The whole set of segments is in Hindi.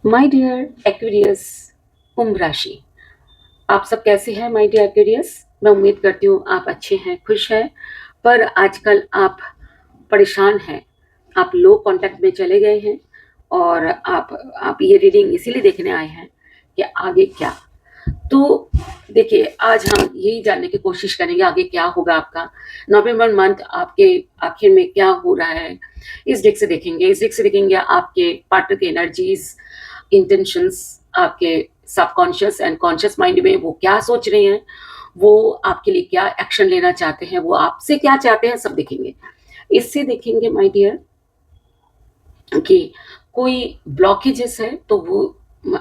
माय डियर एक्वेरियस, कुंभ राशि। आप सब कैसे हैं माय डियर एक्वेरियस? मैं उम्मीद करती हूँ आप अच्छे हैं, खुश हैं। पर आजकल आप परेशान हैं, आप लो कांटेक्ट में चले गए हैं और आप ये रीडिंग इसीलिए देखने आए हैं कि आगे क्या। तो देखिए, आज हम यही जानने की कोशिश करेंगे आगे क्या होगा आपका। नवंबर मंथ आपके आखिर में क्या हो रहा है, इस डेक से देखेंगे। इस डेक से देखेंगे आपके पार्टनर की एनर्जीज, इंटेंशंस, आपके सबकॉन्शियस एंड कॉन्शियस माइंड में वो क्या सोच रहे हैं, वो आपके लिए क्या एक्शन लेना चाहते हैं, वो आपसे क्या चाहते हैं, सब देखेंगे। इससे देखेंगे माय डियर कि कोई ब्लॉकेजेस है तो वो,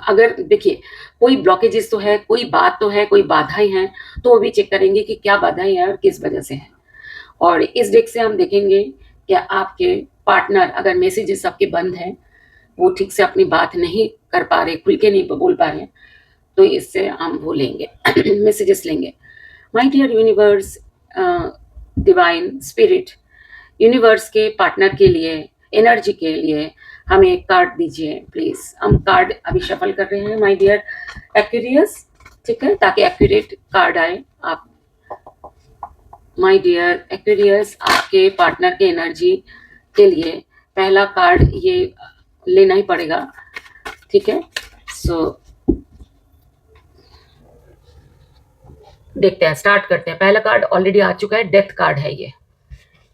अगर देखिए कोई ब्लॉकेजेस तो है, कोई बात तो है, कोई बाधाएं हैं, तो वो भी चेक करेंगे कि क्या बाधाएं हैं और किस वजह से है। और इस डेक से हम देखेंगे कि आपके पार्टनर अगर मैसेजेस आपके बंद हैं, वो ठीक से अपनी बात नहीं कर पा रहे, खुल के नहीं बोल पा रहे, तो इससे हम वो लेंगे मैसेजेस लेंगे। My dear universe, divine spirit, universe के पार्टनर के लिए, एनर्जी के लिए हमें एक कार्ड दीजिए प्लीज। हम कार्ड अभी शफल कर रहे हैं माय डियर एक्वेरियस, ठीक है, ताकि एक्यूरेट कार्ड आए। आप माय डियर एक्वेरियस, आपके पार्टनर के एनर्जी के लिए पहला कार्ड ये लेना ही पड़ेगा, ठीक है। सो देखते हैं, स्टार्ट करते हैं। पहला कार्ड ऑलरेडी आ चुका है, डेथ कार्ड है ये।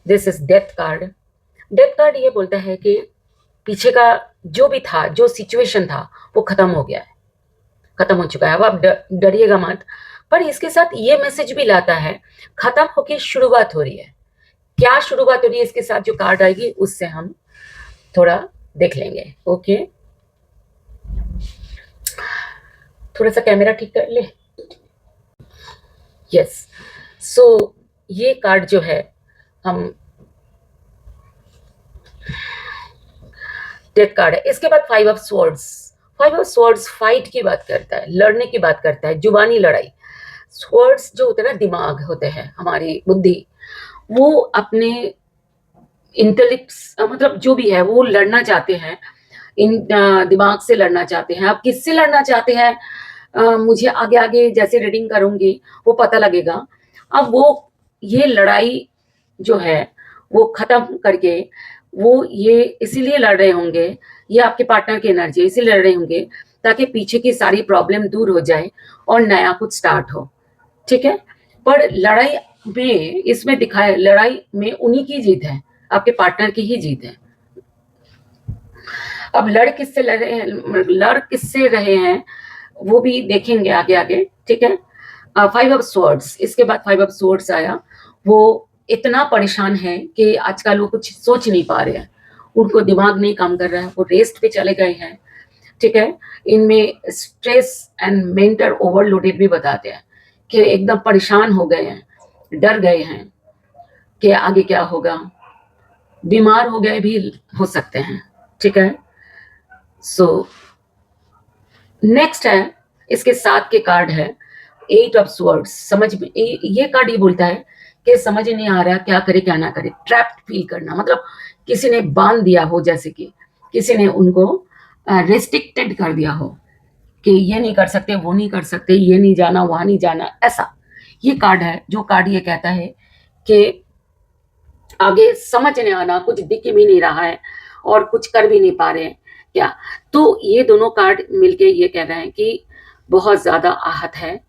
This is death card. Death card ये बोलता है कि पीछे का जो भी था, जो सिचुएशन था, वो खत्म हो गया है, खत्म हो चुका है। अब आप डरिएगा मत। पर इसके साथ ये मैसेज भी लाता है, खत्म होके शुरुआत हो रही है। क्या शुरुआत हो रही है इसके साथ जो कार्ड आएगी उससे हम थोड़ा देख लेंगे। ओके, थोड़ा सा कैमरा ठीक कर ले। यस, सो ये कार्ड जो है, हम डेथ कार्ड है। इसके बाद five of swords. Five of swords fight की बात करता है, लड़ने की बात करता है, जुबानी लड़ाई। स्वॉर्ड्स जो होते हैं ना, दिमाग होते हैं, हमारी बुद्धि, वो अपने इंटेलेक्ट, मतलब जो भी है वो लड़ना चाहते हैं, इन दिमाग से लड़ना चाहते हैं। आप किससे लड़ना चाहते हैं, मुझे आगे आगे जैसे रीडिंग करूंगी वो पता लगेगा। अब वो ये लड़ाई जो है वो खत्म करके वो ये इसीलिए लड़ रहे होंगे, ये आपके पार्टनर की एनर्जी इसीलिए लड़ रहे होंगे ताकि पीछे की सारी प्रॉब्लम दूर हो जाए और नया कुछ स्टार्ट हो, ठीक है। पर लड़ाई में, इसमें दिखाया, लड़ाई में उन्हीं की जीत है, आपके पार्टनर की ही जीत है। अब लड़ किससे रहे हैं वो भी देखेंगे आगे आगे, ठीक है। फाइव ऑफ स्वॉर्ड्स, इसके बाद फाइव ऑफ स्वॉर्ड्स आया। वो इतना परेशान है कि आजकल वो कुछ सोच नहीं पा रहे हैं, उनको दिमाग नहीं काम कर रहा है, वो रेस्ट पे चले गए हैं, ठीक है। इनमें स्ट्रेस एंड मेंटल ओवरलोडेड भी बताते हैं कि एकदम परेशान हो गए हैं, डर गए हैं कि आगे क्या होगा, बीमार हो गए भी हो सकते हैं, ठीक है। सो नेक्स्ट है, इसके साथ के कार्ड है एट ऑफ स्वर्ड्स। समझ में ये कार्ड ये बोलता है कि समझ नहीं आ रहा क्या करे क्या ना करे, ट्रैप्ड फील करना, मतलब किसी ने बांध दिया हो, जैसे कि किसी ने उनको रेस्ट्रिक्टेड कर दिया हो कि ये नहीं कर सकते, वो नहीं कर सकते, ये नहीं जाना, वहां नहीं जाना, ऐसा। ये कार्ड है जो कार्ड ये कहता है कि आगे समझ नहीं आना, कुछ दिख भी नहीं रहा है और कुछ कर भी नहीं पा रहे हैं क्या। तो ये दोनों कार्ड मिलके ये कह रहे हैं कि बहुत ज्यादा आहत है,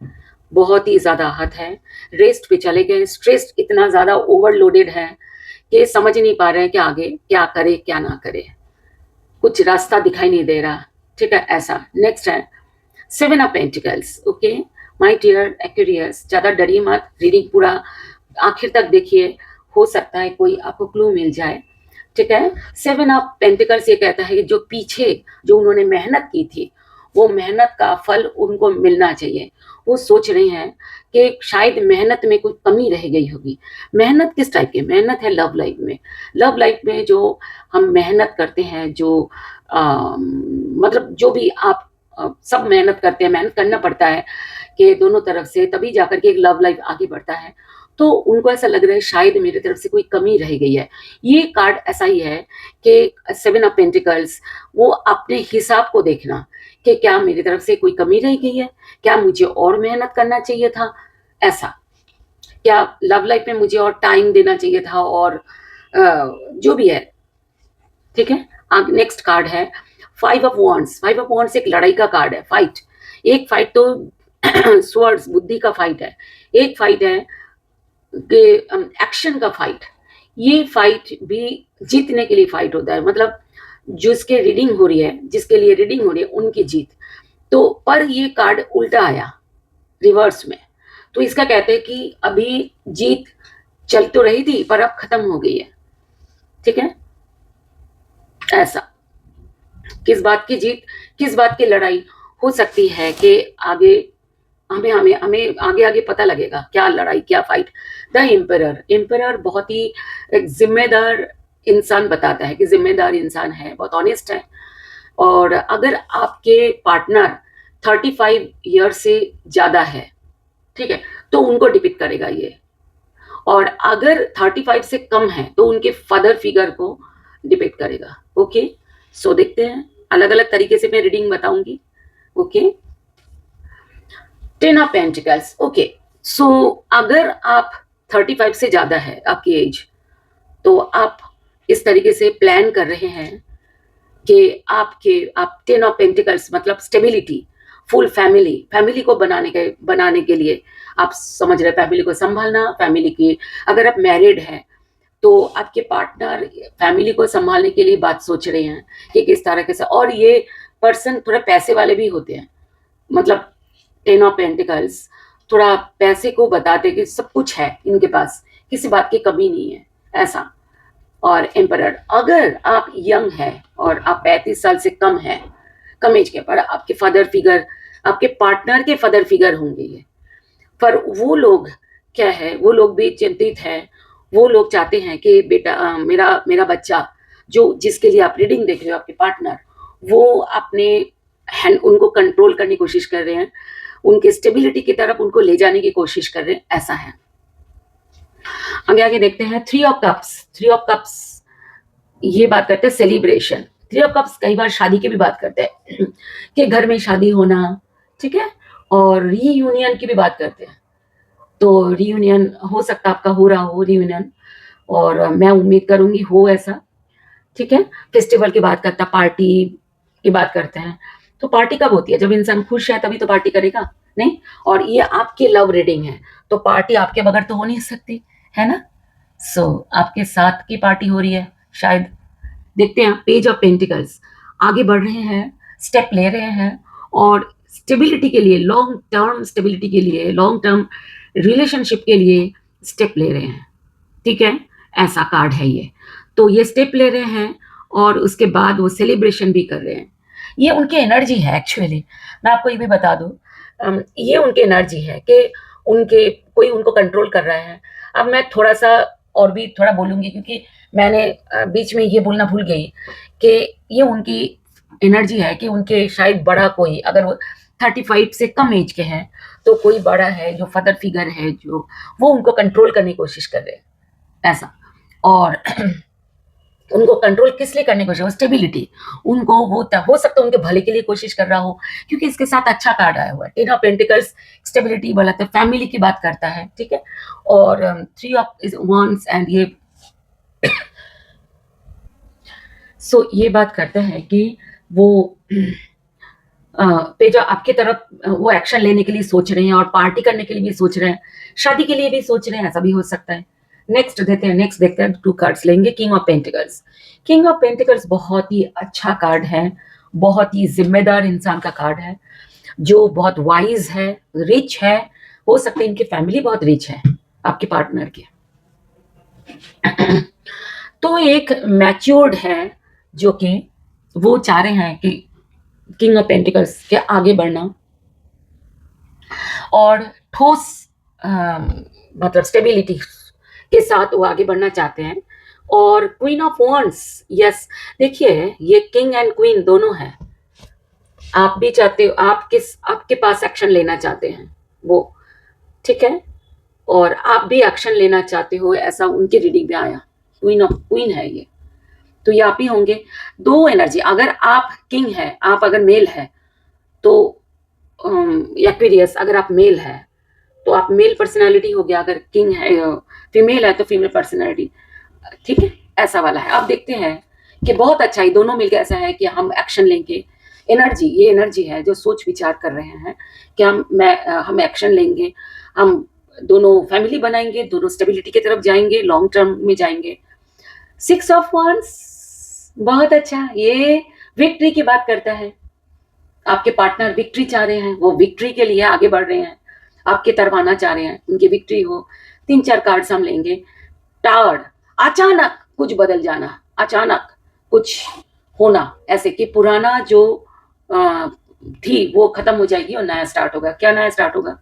बहुत ही ज्यादा आहत है, रेस्ट पे चले गए, स्ट्रेस इतना ज्यादा ओवरलोडेड है कि समझ नहीं पा रहे हैं कि आगे क्या करे क्या ना करे, कुछ रास्ता दिखाई नहीं दे रहा, ठीक है, ऐसा। नेक्स्ट है seven of pentacles. Okay my dear Aquarius, ज्यादा डरिए मत, रीडिंग पूरा आखिर तक देखिए, हो सकता है कोई आपको क्लू मिल जाए, ठीक है। सेवन ऑफ पेंटिकल्स ये कहता है कि जो पीछे जो उन्होंने मेहनत की थी, वो मेहनत का फल उनको मिलना चाहिए। वो सोच रहे हैं कि शायद मेहनत में कोई कमी रह गई होगी। मेहनत किस टाइप की मेहनत है? लव लाइफ में। लव लाइफ में जो हम मेहनत करते हैं, जो मतलब जो भी आप सब मेहनत करते हैं, मेहनत करना पड़ता है कि दोनों तरफ से, तभी जाकर के एक लव लाइफ आगे बढ़ता है। तो उनको ऐसा लग रहा है शायद मेरी तरफ से कोई कमी रह गई है। ये कार्ड ऐसा ही है कि 7 ऑफ पेंटिकल्स, वो अपने हिसाब को देखना कि क्या मेरी तरफ से कोई कमी रह गई है, क्या मुझे और मेहनत करना चाहिए था, ऐसा क्या लव लाइफ में मुझे और टाइम देना चाहिए था, और जो भी है, ठीक है। अब नेक्स्ट कार्ड है 5 ऑफ वॉन्ड्स। 5 ऑफ वॉन्ड्स एक लड़ाई का कार्ड है, फाइट। एक फाइट तो स्वर्ड्स, बुद्धि का फाइट है, एक फाइट है कि एक्शन का फाइट। ये फाइट भी जीतने के लिए फाइट होता है, मतलब जिसके रीडिंग हो रही है, जिसके लिए रीडिंग हो रही है उनकी जीत। तो पर ये कार्ड उल्टा आया, रिवर्स में, तो इसका कहते हैं कि अभी जीत चल तो रही थी पर अब खत्म हो गई है, ठीक है। ऐसा किस बात की जीत, किस बात की लड़ाई हो सकती है कि आगे हमें हमें हमें आगे आगे पता लगेगा क्या लड़ाई, क्या फाइट। द एम्परर, एम्परर बहुत ही एक जिम्मेदार इंसान बताता है कि जिम्मेदार इंसान है, बहुत ऑनेस्ट है। और अगर आपके पार्टनर 35 ईयर से ज्यादा है, ठीक है, तो उनको डिपिक्ट करेगा ये। और अगर 35 से कम है तो उनके फादर फिगर को डिपिक्ट करेगा। ओके, सो देखते हैं, अलग अलग तरीके से मैं रीडिंग बताऊंगी। Okay, 10 of pentacles. ओके, सो अगर आप 35 से ज्यादा है आपकी एज, तो आप इस तरीके से प्लान कर रहे हैं कि आप 10 ऑफ पेंटिकल्स मतलब स्टेबिलिटी, फुल फैमिली, फैमिली को बनाने के लिए आप समझ रहे, फैमिली को संभालना, फैमिली की, अगर आप मैरिड हैं तो आपके पार्टनर फैमिली को संभालने के लिए बात सोच रहे हैं कि किस तरह के, और ये पर्सन थोड़ा पैसे वाले भी होते हैं, मतलब 10 ऑफ पेंटिकल्स थोड़ा पैसे को बताते कि सब कुछ है इनके पास, किसी बात की कमी नहीं है, ऐसा। और एम्परर, अगर आप यंग है और आप 35 साल से कम है, कम एज के, पर आपके फादर फिगर, आपके पार्टनर के फादर फिगर होंगे ये, पर वो लोग क्या है, वो लोग भी चिंतित है। वो लोग चाहते हैं कि बेटा मेरा मेरा बच्चा, जो जिसके लिए आप रीडिंग देख रहे हो, आपके पार्टनर, वो अपने हैंड उनको कंट्रोल करने की कोशिश कर रहे हैं, उनके स्टेबिलिटी की तरफ उनको ले जाने की कोशिश कर रहे हैं, ऐसा है। आगे आगे देखते हैं 3 ऑफ कप्स। 3 ऑफ कप्स ये बात करते हैं सेलिब्रेशन। 3 ऑफ कप्स कई बार शादी की भी बात करते हैं कि घर में शादी होना, ठीक है, और रीयूनियन की भी बात करते हैं। तो रीयूनियन हो सकता है आपका हो रहा हो रीयूनियन, और मैं उम्मीद करूंगी हो ऐसा, ठीक है। फेस्टिवल की बात करता, पार्टी की बात करते हैं, तो पार्टी कब होती है, जब इंसान खुश है तभी तो पार्टी करेगा, नहीं। और ये आपकी लव रीडिंग है, तो पार्टी आपके बगैर तो हो नहीं सकती, है ना। सो आपके साथ की पार्टी हो रही है शायद। देखते हैं पेज ऑफ पेंटिकल्स, आगे बढ़ रहे हैं, स्टेप ले रहे हैं, और स्टेबिलिटी के लिए, लॉन्ग टर्म स्टेबिलिटी के लिए, लॉन्ग टर्म रिलेशनशिप के लिए स्टेप ले रहे हैं, ठीक है। ऐसा कार्ड है ये, तो ये स्टेप ले रहे हैं और उसके बाद वो सेलिब्रेशन भी कर रहे हैं। ये उनकी एनर्जी है एक्चुअली, मैं आपको ये भी बता दूं, ये उनकी एनर्जी है कि उनके कोई उनको कंट्रोल कर रहा है। अब मैं थोड़ा सा और भी थोड़ा बोलूंगी, क्योंकि मैंने बीच में ये बोलना भूल गई कि ये उनकी एनर्जी है कि उनके शायद बड़ा कोई, अगर वो 35 से कम एज के हैं तो कोई बड़ा है जो फादर फिगर है, जो वो उनको कंट्रोल करने की कोशिश कर रहे हैं, ऐसा। और उनको कंट्रोल किस लिए करने की कोशिश, स्टेबिलिटी, उनको वो हो सकता है उनके भले के लिए कोशिश कर रहा हो, क्योंकि इसके साथ अच्छा कार्ड आया हुआ है, 10 ऑफ पेंटिकल्स, स्टेबिलिटी बोला था, फैमिली की बात करता है, ठीक है। और 3 ऑफ wands एंड ये सो ये बात करते हैं कि वो पेजा आपकी तरफ वो एक्शन लेने के लिए सोच रहे हैं, और पार्टी करने के लिए भी सोच रहे हैं, शादी के लिए भी सोच रहे हैं, ऐसा भी हो सकता है। नेक्स्ट देखते हैं 2 कार्ड्स लेंगे। King of pentacles. King of pentacles बहुत ही अच्छा कार्ड है, बहुत ही जिम्मेदार इंसान का कार्ड है, जो बहुत वाइज है, रिच है, हो सकता है इनकी फैमिली बहुत रिच है आपके पार्टनर की। तो एक मैच्योर्ड है, जो कि वो चाह रहे हैं कि किंग ऑफ पेंटिकल्स के आगे बढ़ना और ठोस मतलब स्टेबिलिटी के साथ वो आगे बढ़ना चाहते हैं। और क्वीन ऑफ वॉन्ड्स, यस, देखिए ये किंग एंड क्वीन दोनों है, आप भी चाहते हो, आप किस आपके पास एक्शन लेना चाहते हैं वो, ठीक है। और आप भी एक्शन लेना चाहते हो, ऐसा उनके रीडिंग में आया। क्वीन है ये, तो ये आप ही होंगे। दो एनर्जी, अगर आप किंग है, आप अगर मेल है तो एक्वेरियस, अगर आप मेल है तो आप मेल पर्सनालिटी हो गया, अगर किंग है फीमेल है तो फीमेल पर्सनालिटी, ठीक है, ऐसा वाला है। अब देखते हैं कि बहुत अच्छा, ये दोनों मिलकर ऐसा है कि हम एक्शन लेंगे। एनर्जी, ये एनर्जी है जो सोच विचार कर रहे हैं कि हम एक्शन लेंगे, हम दोनों फैमिली बनाएंगे, दोनों स्टेबिलिटी की तरफ जाएंगे, लॉन्ग टर्म में जाएंगे। 6 ऑफ वांड्स, बहुत अच्छा, ये विक्ट्री की बात करता है। आपके पार्टनर विक्ट्री चाह रहे हैं, वो विक्ट्री के लिए आगे बढ़ रहे हैं, आपके तरफ आना चाह रहे हैं, उनकी विक्ट्री हो। 3-4 कार्ड्स हम लेंगे। टावर, अचानक कुछ बदल जाना, अचानक कुछ होना, ऐसे कि पुराना जो थी वो खत्म हो जाएगी और नया स्टार्ट होगा। क्या नया स्टार्ट होगा?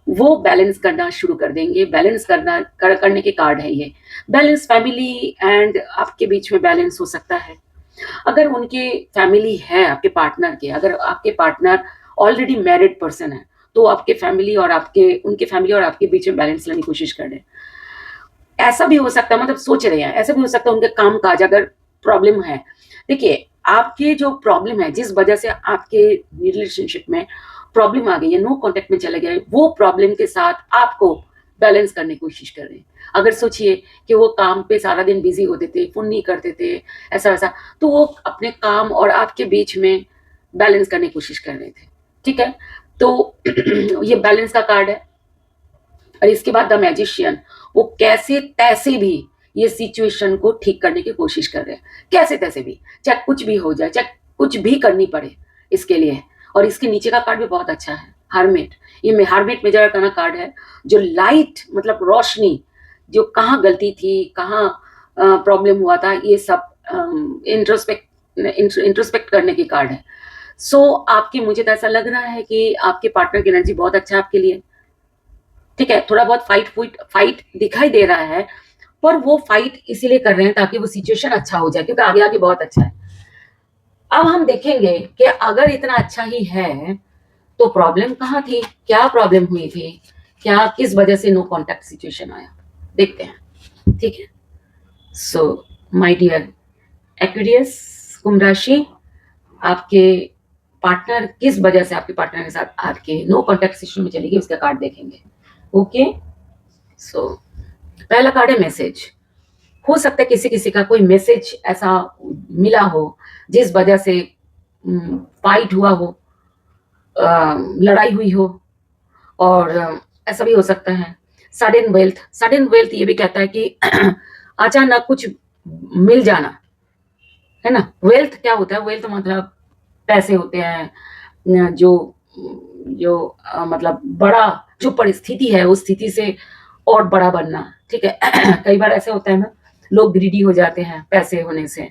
वो बैलेंस करना शुरू कर देंगे। बैलेंस करने के कार्ड है ये। बैलेंस, फैमिली एंड आपके बीच में बैलेंस हो सकता है। अगर उनके फैमिली है आपके पार्टनर के, अगर आपके पार्टनर ऑलरेडी मैरिड पर्सन है तो आपके फैमिली और उनके फैमिली और आपके बीच में बैलेंस लाने की कोशिश कर रहे हैं। ऐसा भी हो सकता है, मतलब सोच रहे हैं, ऐसा भी हो सकता है उनके काम काज अगर प्रॉब्लम है। देखिए, आपके जो प्रॉब्लम है, जिस वजह से आपके रिलेशनशिप में प्रॉब्लम आ गई है, नो कॉन्टेक्ट में चले गए, वो प्रॉब्लम के साथ आपको बैलेंस करने की कोशिश कर रहे हैं। अगर सोचिए कि वो काम पे सारा दिन बिजी होते थे, फोन नहीं करते थे, ऐसा वैसा, तो वो अपने काम और आपके बीच में बैलेंस करने की कोशिश कर रहे थे, ठीक है। तो ये बैलेंस का कार्ड है। और इसके बाद द मैजिशियन, वो कैसे तैसे भी ये सिचुएशन को ठीक करने की कोशिश कर रहे हैं, कैसे तैसे भी, चाहे कुछ भी हो जाए, चाहे कुछ भी करनी पड़े इसके लिए। और इसके नीचे का कार्ड भी बहुत अच्छा है, हार्मेट। ये हार्मेट मेजर का कार्ड है, जो लाइट, मतलब रोशनी, जो कहाँ गलती थी, कहाँ प्रॉब्लम हुआ था, ये सब इंट्रोस्पेक्ट करने की कार्ड है। सो आपकी, मुझे तो ऐसा लग रहा है कि आपके पार्टनर की एनर्जी बहुत अच्छा है आपके लिए, ठीक है। थोड़ा बहुत फाइट दिखाई दे रहा है, पर वो फाइट इसीलिए कर रहे हैं ताकि वो सिचुएशन अच्छा हो जाए, क्योंकि आगे आगे बहुत अच्छा है। अब हम देखेंगे कि अगर इतना अच्छा ही है तो प्रॉब्लम कहाँ थी, क्या प्रॉब्लम हुई थी, क्या किस वजह से नो कॉन्टैक्ट सिचुएशन आया, देखते हैं, ठीक है। सो माय डियर एक्वेरियस, कुंभ राशि, आपके पार्टनर किस वजह से आपके पार्टनर के साथ आपके नो कॉन्टैक्ट सिचुएशन में चलेगी, उसका कार्ड देखेंगे। ओके, सो पहला कार्ड है मैसेज। हो सकता है किसी किसी का कोई मैसेज ऐसा मिला हो जिस वजह से फाइट हुआ हो, लड़ाई हुई हो, और ऐसा भी हो सकता है। सडन वेल्थ, सडन वेल्थ ये भी कहता है कि अचानक कुछ मिल जाना, है ना। वेल्थ क्या होता है? वेल्थ मतलब पैसे होते हैं, जो जो मतलब बड़ा, जो परिस्थिति है उस स्थिति से और बड़ा बनना, ठीक है। कई बार ऐसे होता है ना, लोग ग्रीडी हो जाते हैं पैसे होने से,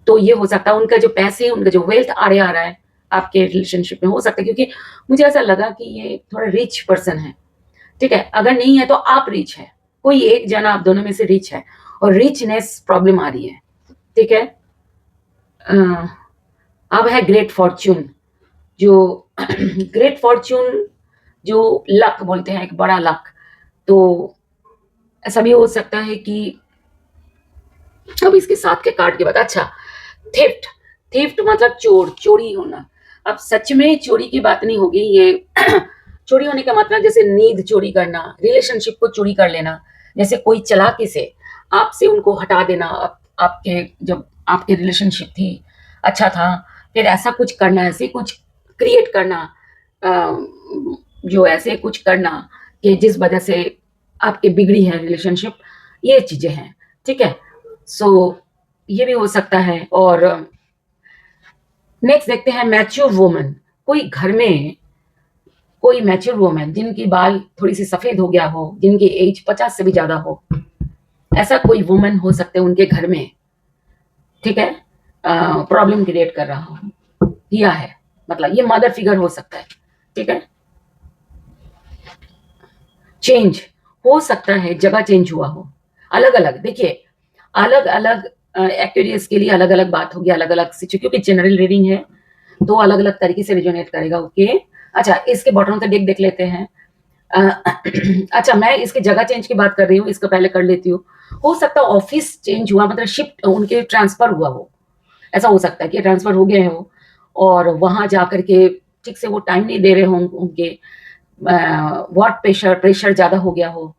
तो ये हो सकता है उनका जो पैसे, उनका जो वेल्थ आ रहा है आपके रिलेशनशिप में, हो सकता है, क्योंकि मुझे ऐसा लगा कि ये थोड़ा रिच पर्सन है, ठीक है। अगर नहीं है तो आप रिच है, कोई एक जना आप दोनों में से रिच है और रिचनेस प्रॉब्लम आ रही है, ठीक है। अब है ग्रेट फॉर्च्यून, जो ग्रेट फॉर्च्यून जो लक बोलते हैं, एक बड़ा लक। तो ऐसा भी हो सकता है कि अब इसके साथ के कार्ड के बाद, अच्छा, थेफ्ट, थेफ्ट मतलब चोर, चोरी होना। अब सच में चोरी की बात नहीं होगी ये। चोरी होने का मतलब जैसे नींद चोरी करना, रिलेशनशिप को चोरी कर लेना, जैसे कोई चालाकी से आपसे उनको हटा देना। आपके जब आपके रिलेशनशिप थी, अच्छा था, फिर ऐसा कुछ करना, ऐसे कुछ क्रिएट करना, जो ऐसे कुछ करना कि जिस वजह से आपकी बिगड़ी है रिलेशनशिप, ये चीजें हैं, ठीक है। सो ये भी हो सकता है। और नेक्स्ट देखते हैं मैच्योर वुमन, कोई घर में कोई मैच्योर वुमन जिनकी बाल थोड़ी सी सफेद हो गया हो, जिनकी एज 50 से भी ज्यादा हो, ऐसा कोई वुमन हो सकते हैं उनके घर में, ठीक है। प्रॉब्लम क्रिएट कर रहा हो, किया है, मतलब ये मदर फिगर हो सकता है, ठीक है। चेंज हो सकता है, जगह चेंज हुआ हो, अलग अलग, देखिए अलग अलग एक्वेरियस के लिए अलग अलग बात होगी, अलग अलग सिचुएशन, क्योंकि जनरल रीडिंग है तो अलग अलग तरीके से रिजोनेट करेगा। ओके, अच्छा, इसके बॉटम का डेक देख लेते हैं। अच्छा, मैं इसकी जगह चेंज की बात कर रही हूँ, इसको पहले कर लेती हूँ। हो सकता है ऑफिस चेंज हुआ, मतलब शिफ्ट उनके ट्रांसफर हुआ हो। ऐसा हो सकता है कि ट्रांसफर हो गए हो और वहां जा करके ठीक से वो टाइम नहीं दे रहे हो उनके वर्क प्रेशर प्रेशर ज्यादा हो गया हो,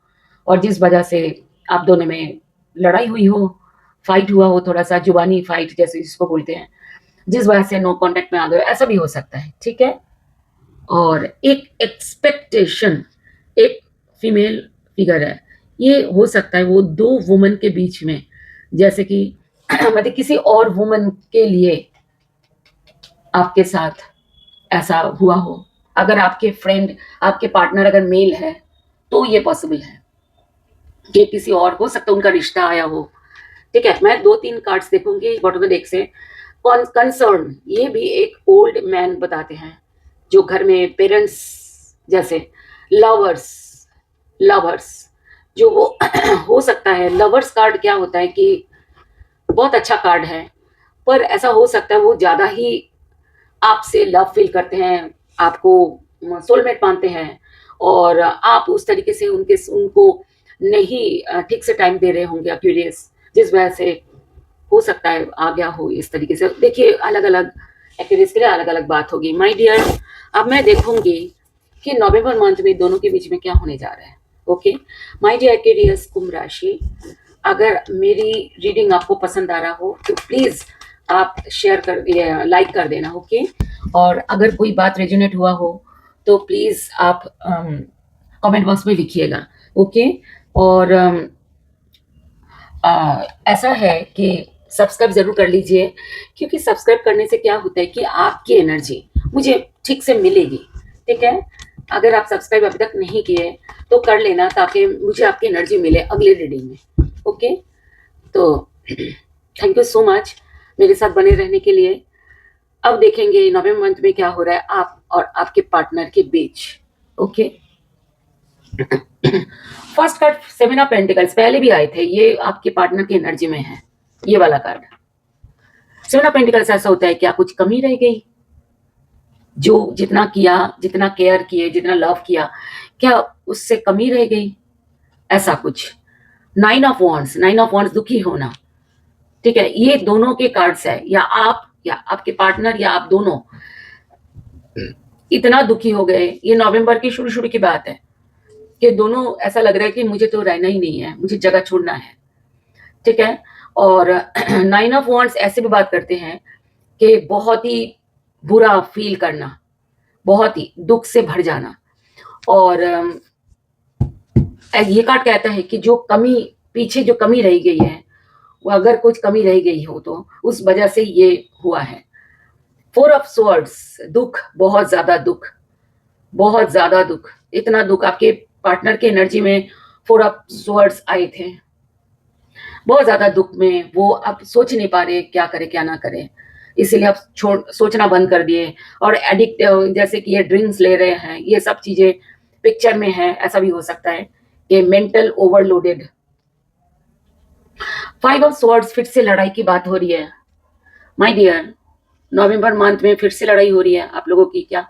और जिस वजह से आप दोनों में लड़ाई हुई हो, फाइट हुआ हो, थोड़ा सा जुबानी फाइट जैसे जिसको बोलते हैं, जिस वजह से नो कांटेक्ट में आ गए, ऐसा भी हो सकता है। ठीक है। और एक एक्सपेक्टेशन, एक फीमेल फिगर है, ये हो सकता है वो दो वुमन के बीच में, जैसे कि मतलब किसी और वुमन के लिए आपके साथ ऐसा हुआ हो। अगर आपके फ्रेंड, आपके पार्टनर अगर मेल है तो ये पॉसिबल है कि किसी और हो सकता है उनका रिश्ता आया हो। ठीक है, मैं 2-3 कार्ड्स देखूंगी बॉटम में देख से। कंसर्न, ये भी एक ओल्ड मैन बताते हैं, जो घर में पेरेंट्स जैसे, लवर्स, लवर्स जो वो हो सकता है। लवर्स कार्ड क्या होता है कि बहुत अच्छा कार्ड है, पर ऐसा हो सकता है वो ज्यादा ही आपसे लव फील करते हैं, आपको सोलमेट मानते हैं, और आप उस तरीके से उनको नहीं ठीक से टाइम दे रहे होंगे, क्यूरियस, जिस वजह से हो सकता है आ गया हो इस तरीके से। देखिए, अलग अलग एक्यूरियस के लिए अलग अलग बात होगी माय डियर। अब मैं देखूंगी कि नवंबर मंथ में दोनों के बीच में क्या होने जा रहा है। ओके माय डियर एक्यूरियस कुंभ राशि, अगर मेरी रीडिंग आपको पसंद आ रहा हो तो प्लीज आप शेयर कर, लाइक कर देना। ओके, और अगर कोई बात रेजोनेट हुआ हो तो प्लीज आप कमेंट बॉक्स में लिखिएगा। ओके, और ऐसा है कि सब्सक्राइब जरूर कर लीजिए, क्योंकि सब्सक्राइब करने से क्या होता है कि आपकी एनर्जी मुझे ठीक से मिलेगी। ठीक है, अगर आप सब्सक्राइब अभी तक नहीं किए तो कर लेना, ताकि मुझे आपकी एनर्जी मिले अगले रीडिंग में। ओके, तो थैंक यू सो मच मेरे साथ बने रहने के लिए। अब देखेंगे नवंबर मंथ में क्या हो रहा है आप और आपके पार्टनर के बीच। Okay, first card 7 of pentacles पहले भी आए थे, ये आपके पार्टनर की एनर्जी में है, ये वाला कार्ड। 7 ऑफ पेंटिकल्स ऐसा होता है क्या कुछ कमी रह गई, जो जितना किया, जितना केयर किए, जितना लव किया, क्या उससे कमी रह गई, ऐसा कुछ। 9 ऑफ वॉन्ड्स, 9 ऑफ वॉन्ड्स दुखी होना। ठीक है, ये दोनों के कार्ड्स है, या आप या आपके पार्टनर या आप दोनों इतना दुखी हो गए। ये नवंबर की शुरू शुरू की बात है कि दोनों ऐसा लग रहा है कि मुझे तो रहना ही नहीं है, मुझे जगह छोड़ना है। ठीक है, और 9 ऑफ वॉन्ड्स ऐसे भी बात करते हैं कि बहुत ही बुरा फील करना, बहुत ही दुख से भर जाना। और ये कार्ड कहता है कि जो कमी, पीछे जो कमी रह गई है, वो अगर कुछ कमी रह गई हो तो उस वजह से ये हुआ है। 4 ऑफ स्वॉर्ड्स, दुख, बहुत ज्यादा दुख, बहुत ज्यादा दुख, इतना दुख आपके पार्टनर की एनर्जी में 4 ऑफ स्वॉर्ड्स आए थे। बहुत ज्यादा दुख में वो अब सोच नहीं पा रहे क्या करे क्या ना करे, इसीलिए अब सोचना बंद कर दिए, और एडिक्ट, जैसे कि ये ड्रिंक्स ले रहे हैं, ये सब चीजें पिक्चर में है। ऐसा भी हो सकता है कि मेंटल ओवरलोडेड। 5 ऑफ स्वॉर्ड्स, फिर से लड़ाई की बात हो रही है माय डियर। नवंबर मंथ में फिर से लड़ाई हो रही है आप लोगों की क्या।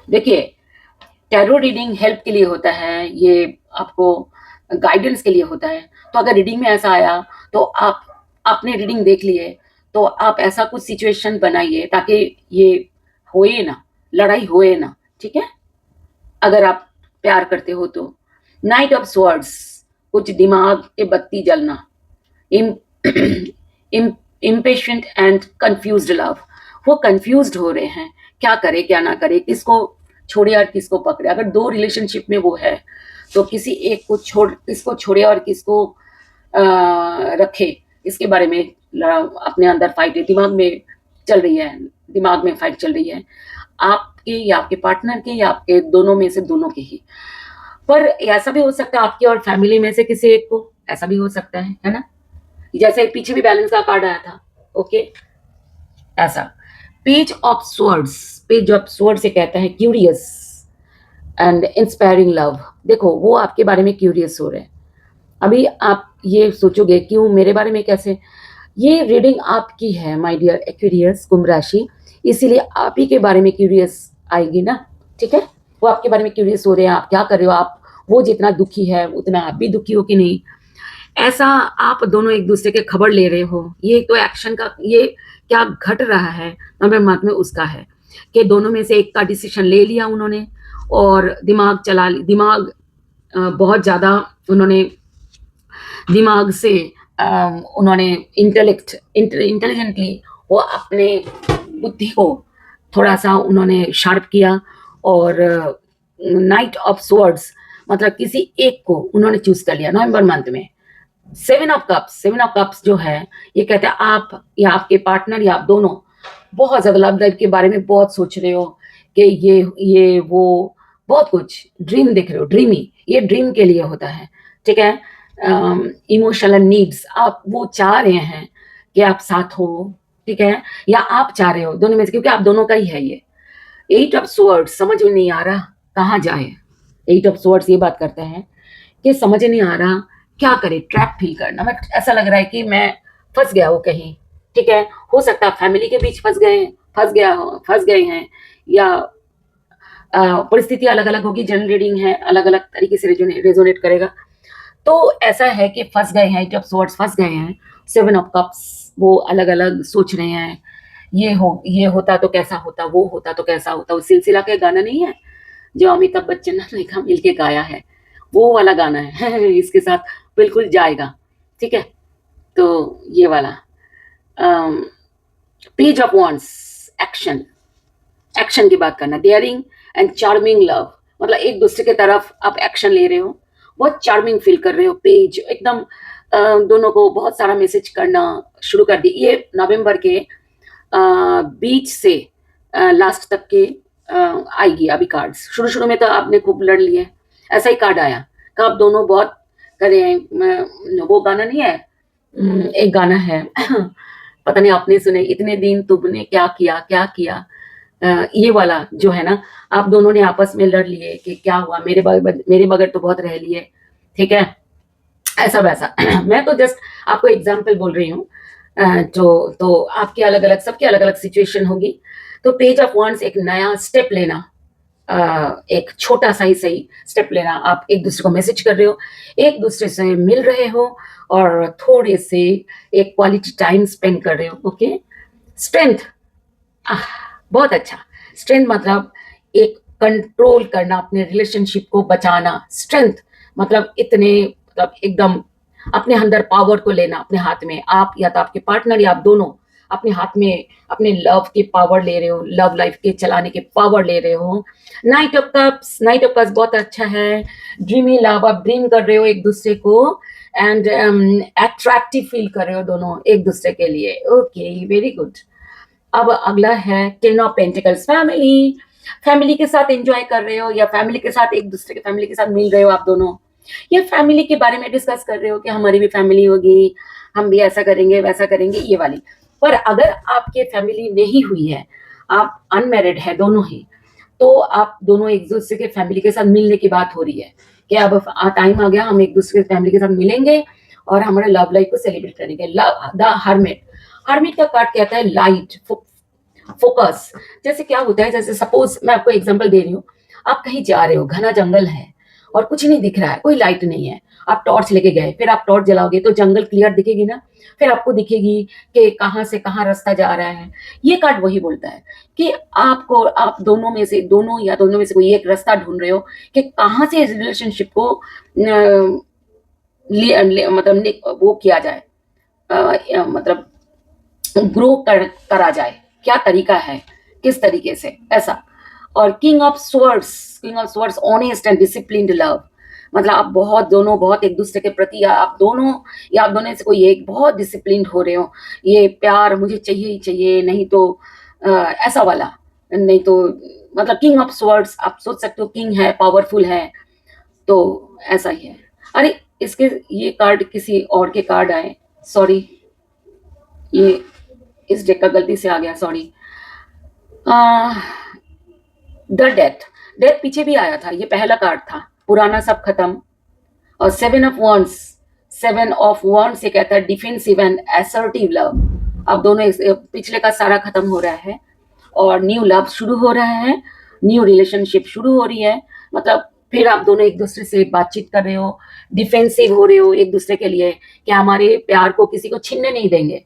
देखिए, टैरो रीडिंग हेल्प के लिए होता है, ये आपको गाइडेंस के लिए होता है। तो अगर रीडिंग में ऐसा आया तो आप आपने रीडिंग देख लिए, तो आप ऐसा कुछ सिचुएशन बनाइए ताकि ये होए ना, लड़ाई होए ना। ठीक है, अगर आप प्यार करते हो तो। 9 ऑफ स्वॉर्ड्स, कुछ दिमाग के बत्ती जलना, इम्पेशेंट एंड कंफ्यूज्ड लव, वो कंफ्यूज्ड हो रहे हैं क्या करे क्या ना करे, किसको छोड़े और किसको पकड़े। अगर दो रिलेशनशिप में वो है तो किसी एक को छोड़, किसको छोड़े और किसको रखे, इसके बारे में अपने अंदर फाइट है, दिमाग में चल रही है, दिमाग में फाइट चल रही है, आपके या आपके पार्टनर के या आपके दोनों में से दोनों के ही। पर ऐसा भी हो सकता है आपके और फैमिली में से किसी एक को, ऐसा भी हो सकता है ना। जैसे पीछे भी बैलेंस का कार्ड आया था। ओके, ऐसा। पेज ऑफ स्वॉर्ड से कहता है क्यूरियस एंड इंस्पायरिंग लव। देखो, वो आपके बारे में क्यूरियस हो रहे हैं। अभी आप ये सोचोगे क्यों मेरे बारे में, कैसे। ये रीडिंग आपकी है माय डियर एक्वेरियस कुंभ राशि, इसीलिए आप ही के बारे में क्यूरियस आएगी ना। ठीक है, वो आपके बारे में क्यूरियस हो रहे हैं, आप क्या कर रहे हो, आप वो जितना दुखी है उतना आप भी दुखी हो कि नहीं, ऐसा आप दोनों एक दूसरे के खबर ले रहे हो। ये तो एक्शन का, ये क्या घट रहा है नवंबर मंथ में उसका है कि दोनों में से एक का डिसीजन ले लिया उन्होंने और दिमाग चला, दिमाग बहुत ज़्यादा उन्होंने दिमाग से उन्होंने इंटेलिजेंटली वो अपने बुद्धि को थोड़ा सा उन्होंने शार्प किया और नाइट ऑफ स्वर्ड्स मतलब किसी एक को उन्होंने चूज कर लिया नवंबर मंथ में। सेवन ऑफ कप्स जो है ये कहते हैं आप या आपके पार्टनर या आप दोनों बहुत ज्यादा लव लाइफ के बारे में बहुत सोच रहे हो कि ये वो बहुत कुछ ड्रीम देख रहे हो, ड्रीमी, ये ड्रीम के लिए होता है, ठीक है। इमोशनल नीड्स आप वो चाह रहे हैं कि आप साथ हो, ठीक है, या आप चाह रहे हो दोनों में से, क्योंकि आप दोनों का ही है ये। एट ऑफ स्वर्ड्स समझ में नहीं आ रहा कहाँ जाए। एट ऑफ स्वर्ड्स ये बात करते हैं कि समझ नहीं आ रहा क्या करे, ट्रैप फील करना, मैं ऐसा लग रहा है कि मैं फंस गया हूँ कहीं, ठीक है। हो सकता है फैमिली के बीच फंस गए हैं या परिस्थिति अलग अलग होगी, जनरल रीडिंग है, अलग अलग तरीके से रेजोनेट करेगा। तो ऐसा है कि फंस गए हैं, एट ऑफ स्वॉर्ड्स फंस गए हैं, सेवन ऑफ कप्स वो अलग अलग सोच रहे हैं, ये होता तो कैसा होता, वो होता तो कैसा होता। वो सिलसिला का गाना नहीं है जो अमिताभ बच्चन ने रेखा मिलके गाया है, वो वाला गाना है इसके साथ बिल्कुल जाएगा, ठीक है। तो ये वाला page of wands, action, action की बात करना, डेयरिंग एंड चार्मिंग लव, मतलब एक दूसरे की तरफ आप एक्शन ले रहे हो, बहुत चार्मिंग फील कर रहे हो, पेज एकदम दोनों को बहुत सारा मैसेज करना शुरू कर दी। ये नवंबर के बीच से लास्ट तक के आएगी अभी कार्ड्स। शुरू शुरू में तो आपने खूब लड़ लिए, ऐसा ही कार्ड आया कि आप दोनों बहुत करें। वो गाना नहीं है, एक गाना है पता नहीं आपने सुने, इतने दिन तुमने क्या किया क्या किया, ये वाला जो है ना, आप दोनों ने आपस में लड़ लिए कि क्या हुआ, मेरे बगैर तो बहुत रह लिए, ठीक है, ऐसा वैसा मैं तो जस्ट आपको एग्जाम्पल बोल रही हूँ। तो आपके अलग अलग, सबके अलग अलग सिचुएशन होगी। तो पेज ऑफ वॉन्ड्स एक नया स्टेप लेना, एक छोटा सा ही सही स्टेप लेना, आप एक दूसरे को मैसेज कर रहे हो, एक दूसरे से मिल रहे हो और थोड़े से एक क्वालिटी टाइम स्पेंड कर रहे हो, ओके। स्ट्रेंथ, बहुत अच्छा। स्ट्रेंथ मतलब एक कंट्रोल करना, अपने रिलेशनशिप को बचाना। स्ट्रेंथ मतलब इतने, मतलब एकदम अपने अंदर पावर को लेना अपने हाथ में, आप या तो आपके पार्टनर या आप दोनों अपने हाथ में अपने लव की पावर ले रहे हो, लव लाइफ के चलाने के पावर ले रहे हो। Night of cups, night of cups बहुत अच्छा है, ड्रीमी लव, आप ड्रीम कर रहे हो एक दूसरे को एंड अट्रैक्टिव फील कर रहे हो दोनों एक दूसरे के लिए, ओके, वेरी गुड। अब अगला है ten of pentacles, family, family के साथ एंजॉय कर रहे हो या फैमिली के साथ एक दूसरे के फैमिली के साथ मिल रहे हो आप दोनों, या फैमिली के बारे में डिस्कस कर रहे हो कि हमारी भी फैमिली होगी, हम भी ऐसा करेंगे वैसा करेंगे, ये वाली। पर अगर आपके फैमिली नहीं हुई है, आप अनमैरिड है दोनों ही, तो आप दोनों एक दूसरे के फैमिली के साथ मिलने की बात हो रही है कि अब टाइम आ गया, हम एक दूसरे के फैमिली के साथ मिलेंगे और हमारे लव लाइफ को सेलिब्रेट करेंगे। लव द हर्मिट, हर्मिट का कार्ड कहता है लाइट, फोकस। जैसे क्या होता है, जैसे सपोज मैं आपको एग्जांपल दे रही हूँ, आप कहीं जा रहे हो, घना जंगल है और कुछ नहीं दिख रहा है, कोई लाइट नहीं है, आप टॉर्च लेके गए, फिर आप टॉर्च जलाओगे तो जंगल क्लियर दिखेगी ना, फिर आपको दिखेगी कि कहाँ से कहाँ रास्ता जा रहा है। ये कार्ड वही बोलता है कि आपको, आप दोनों में से, दोनों या दोनों में से कोई एक रास्ता ढूंढ रहे हो कि कहाँ से इस रिलेशनशिप को मतलब वो किया जाए, मतलब ग्रो करा जाए, क्या तरीका है, किस तरीके से, ऐसा। और king of swords honest and disciplined love, मतलब आप बहुत एक दूसरे के प्रति, आप दोनों या आप दोनों से कोई एक बहुत डिसिप्लिन्ड हो रहे हो, ये प्यार मुझे चाहिए ही चाहिए, नहीं तो ऐसा वाला, नहीं तो मतलब किंग ऑफ स्वर्ड्स आप सोच सकते हो, किंग है, पावरफुल है, तो ऐसा ही है। अरे इसके ये कार्ड किसी और के कार्ड आए, सॉरी, ये इस डेक का गलती से आ गया, सॉरी। द डेथ, डेथ पीछे भी आया था, ये पहला कार्ड था, पुराना सब खत्म। और सेवन ऑफ वॉन्ड्स ये कहता है डिफेंसिव एंड असर्टिव लव, अब दोनों पिछले का सारा खत्म हो रहा है और न्यू लव शुरू हो रहा है, न्यू रिलेशनशिप शुरू हो रही है, मतलब फिर आप दोनों एक दूसरे से बातचीत कर रहे हो, डिफेंसिव हो रहे हो एक दूसरे के लिए कि हमारे प्यार को किसी को छीनने नहीं देंगे।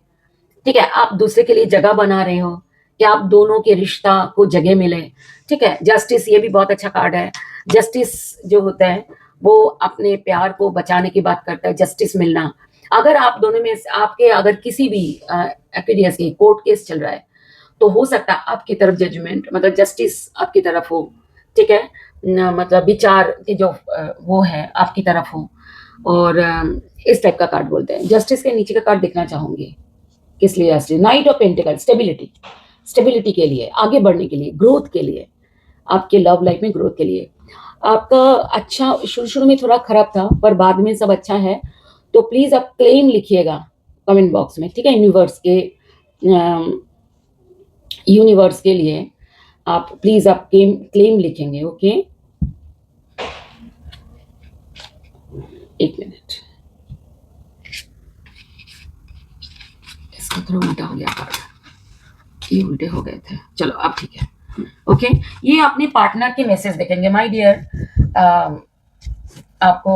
ठीक है, आप दूसरे के लिए जगह बना रहे हो कि आप दोनों के रिश्ता को जगह मिले। ठीक है, जस्टिस ये भी बहुत अच्छा कार्ड है। जस्टिस जो होता है वो अपने प्यार को बचाने की बात करता है, जस्टिस मिलना। अगर आप दोनों में आपके अगर किसी भी एक्विडियस की कोर्ट केस चल रहा है तो हो सकता है आपकी तरफ जजमेंट मतलब जस्टिस आपकी तरफ हो। ठीक है, मतलब विचार के जो वो है आपकी तरफ हो। और इस टाइप का कार्ड बोलते हैं। जस्टिस के नीचे का कार्ड देखना चाहूंगी किस लिए? Justice, night of pentacle, stability, stability के लिए, आगे बढ़ने के लिए, ग्रोथ के लिए, आपके लव लाइफ में ग्रोथ के लिए। आपका अच्छा शुरू शुरू में थोड़ा खराब था पर बाद में सब अच्छा है। तो प्लीज आप क्लेम लिखिएगा कमेंट बॉक्स में। ठीक है, यूनिवर्स के लिए आप प्लीज आप क्लेम लिखेंगे। ओके, एक मिनट, इसका थोड़ा उल्टा हो गया कार्ड, ये उल्टे हो गए थे। चलो अब ठीक है। ओके, ये अपने पार्टनर के मैसेज देखेंगे। माय डियर, आपको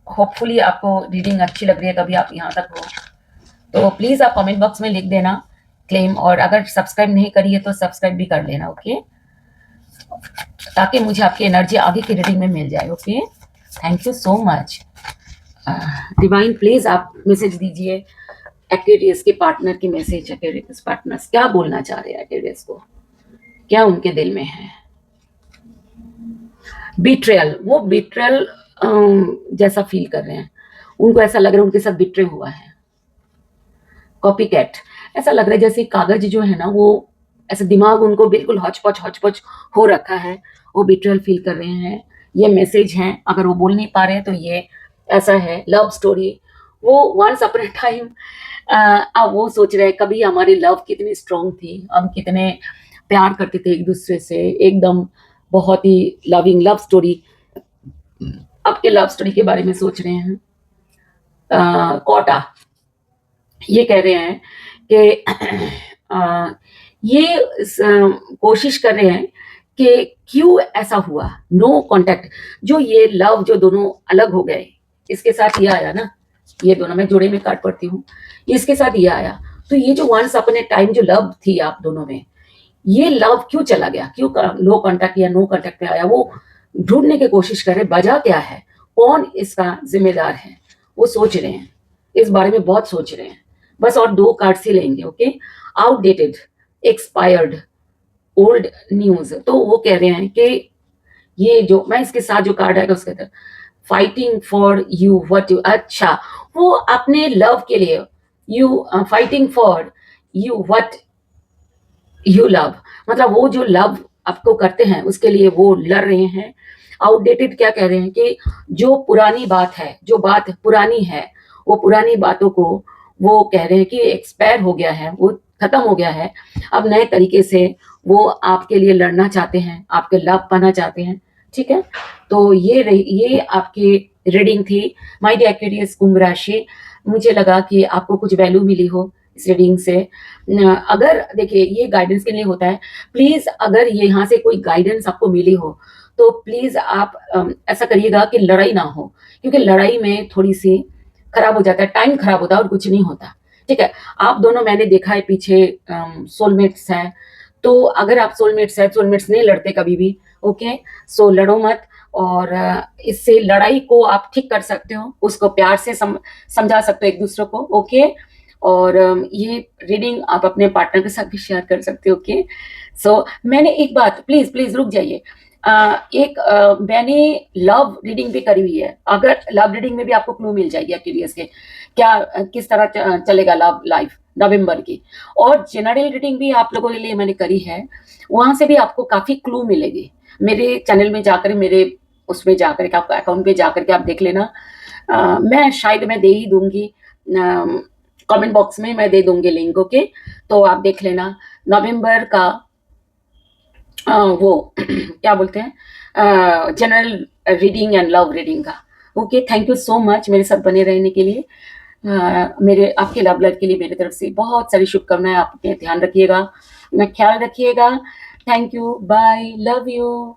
होपफुली आपको रीडिंग अच्छी लग रही है तभी आप यहाँ तक हो, तो प्लीज आप कमेंट बॉक्स में लिख देना क्लेम, और अगर सब्सक्राइब नहीं करी है तो सब्सक्राइब भी कर लेना। ओके, ताकि मुझे आपकी एनर्जी आगे की रीडिंग में मिल जाए। Okay, thank you so much. Divine please आप मैसेज दीजिए एक्वेरियस के पार्टनर की मैसेज। एक्वेरियस पार्टनर्स क्या बोलना चाह रहे हैं एक्वेरियस को, क्या उनके दिल में है? बिट्रेयल, वो बिट्रेयल जैसा फील कर रहे हैं, उनको ऐसा लग रहा है उनके साथ बिट्रे हुआ है। कॉपी कैट, ऐसा लग रहा है जैसे कागज जो है ना वो ऐसे दिमाग उनको बिल्कुल हौच-पौच हो रखा है, वो बिट्रेयल फील कर रहे हैं। ये मैसेज है, अगर वो बोल नहीं पा रहे हैं तो ये ऐसा है। लव स्टोरी, वो वंस अपॉन अ टाइम अब वो सोच रहे हैं कभी हमारी लव कितनी स्ट्रांग थी, हम कितने प्यार करते थे एक दूसरे से, एकदम बहुत ही लविंग लव स्टोरी। आपके लव स्टोरी के बारे में सोच रहे हैं। कोटा ये कह रहे हैं कि ये कोशिश कर रहे हैं कि क्यों ऐसा हुआ, नो कांटेक्ट। जो ये लव जो दोनों अलग हो गए, इसके साथ ये आया ना, ये दोनों मैं जोड़े में काट पड़ती हूँ, इसके साथ ये आया। तो ये जो वंस अपने टाइम जो लव थी आप दोनों में, ये लव क्यों चला गया, क्यों लो कांटेक्ट या नो कांटेक्ट पे आया, वो ढूंढने की कोशिश कर रहे। वजह क्या है, कौन इसका जिम्मेदार है, वो सोच रहे हैं, इस बारे में बहुत सोच रहे हैं। बस और दो कार्ड ही लेंगे। Okay, outdated, expired, old news. तो वो कह रहे हैं कि ये जो मैं इसके साथ जो कार्ड आएगा उसके अंदर fighting for you what you, अच्छा वो अपने लव के लिए, you fighting for you what you love, मतलब वो जो लव आपको करते हैं उसके लिए वो लड़ रहे हैं। आउटडेटेड क्या कह रहे हैं कि जो पुरानी बात है, जो बात पुरानी है, वो पुरानी बातों को वो कह रहे हैं कि एक्सपायर हो गया है, वो खत्म हो गया है। अब नए तरीके से वो आपके लिए लड़ना चाहते हैं, आपके लव पाना चाहते हैं। ठीक है, तो ये आपकी रीडिंग थी माय डियर एक्वेरियस कुंभ राशि। मुझे लगा कि आपको कुछ वैल्यू मिली हो इस रीडिंग से। अगर देखिए ये गाइडेंस के लिए होता है, प्लीज अगर ये यहाँ से कोई गाइडेंस आपको मिली हो तो प्लीज आप ऐसा करिएगा कि लड़ाई ना हो, क्योंकि लड़ाई में थोड़ी सी खराब हो जाता है, टाइम खराब होता है और कुछ नहीं होता। ठीक है, आप दोनों मैंने देखा है पीछे सोलमेट्स हैं, तो अगर आप सोलमेट्स है, सोलमेट्स नहीं लड़ते कभी भी। ओके, सो लड़ो मत, और इससे लड़ाई को आप ठीक कर सकते हो, उसको प्यार से समझा सकते हो एक दूसरे को। ओके, और ये रीडिंग आप अपने पार्टनर के साथ भी शेयर कर सकते हो। ओके, सो मैंने एक बात, प्लीज प्लीज रुक जाइए। मैंने लव रीडिंग भी करी हुई है, अगर लव रीडिंग में भी आपको क्लू मिल जाएगी एक्वेरियस के क्या किस तरह चलेगा लव लाइफ नवंबर की, और जनरल रीडिंग भी आप लोगों के लिए मैंने करी है, वहां से भी आपको काफी क्लू मिलेगी। मेरे चैनल में जाकर, मेरे उसमें जाकर के, आपका अकाउंट पे जाकर के आप देख लेना। मैं शायद मैं दे ही दूंगी, कमेंट बॉक्स में मैं दे दूंगी लिंक। ओके, तो आप देख लेना नवंबर का वो क्या बोलते हैं general reading and love reading का। Okay, thank you so much मेरे साथ बने रहने के लिए। मेरे आपके लव लाइफ के लिए मेरी तरफ से बहुत सारी शुभकामनाएं। आप अपने ध्यान रखिएगा, अपना ख्याल रखिएगा। Thank you, bye, love you.